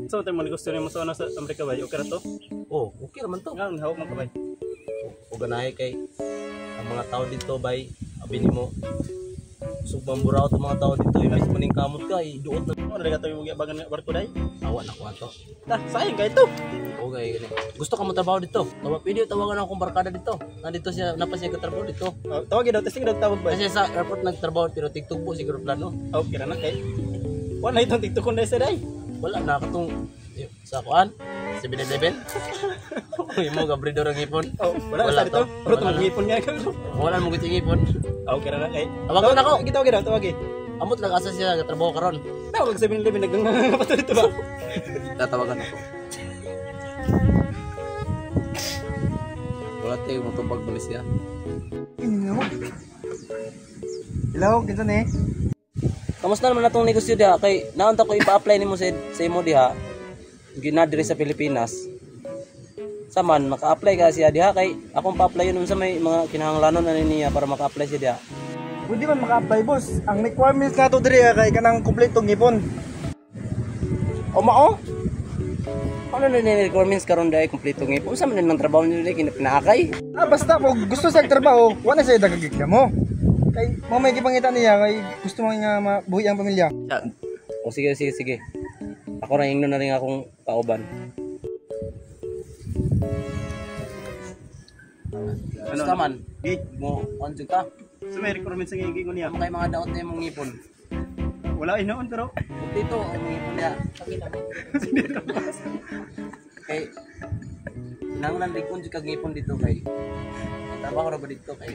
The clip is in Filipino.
So tayo mo gusto nimo sa ano sa Amerika bay. Okay ra to? Oh, okay naman to. Nga hawak man ka bay. O ganahe kay ang mga tao dito bay, abi nimo. Subang buraw to mga tao dito, imbis maning kamot ka, iduot na. Ano rin ka to yung bagan nga barko day? Awa na ko ato. Sayang ka ito. Okay, gani. Gusto ka mo trabaho dito? Pwede tawagan ako kung barkada dito. Nandito siya, napas siya katrabaho dito. Tawagin daw, testing daw tawag ba? Kasi sa airport nagtrabaho pero TikTok po siguro plano. Okay na kay. Wala itong TikTok ko na isa day. Wala na katong sa kuan 7-Eleven. Uy mo gabridor ang ipon. Wala sa dito. Pero tong ipon nga ka. Wala mo giting ipon. Okay na kay. Tawagan ako. Gitawagin daw, tawagin. Amot lang asa siya katrabaho karon. Tawag 7-Eleven nagdang dito ba? Tatawagan ako. Wala tayo mo itong pagbalis niya. Hello, kinsa ni? Kamusta naman na itong negosyo diha? Kay naunta ko ipa-apply nimo sa imo diha. Ginadiri sa Pilipinas. Saman, maka-apply ka siya diha kay akong pa-apply yun sa may mga kinahanglanon na niya para maka-apply siya diha. Pwede man maka-apply boss. Ang requirements nato diri kay kanang kumpletong ngipon. O mao? Ano na ni requirements karon dai kumpleto ngipon? Unsa man nang trabaho niyo kini pinaakay? Basta kung gusto sa trabaho, wala siya dagagig mo. Kay mo may gipangita niya kay gusto man nga mabuhi ang pamilya. O sige. Ako ra ingnon na rin akong kauban. Ano man? Mo onjo ka. So may requirements nga gingon niya. Kay mga daot na imong ngipon. Wala inoon pero Dito ang ngipon niya. Kay nangunan likon jud kag ngipon dito kay trabaho ra ba dito kay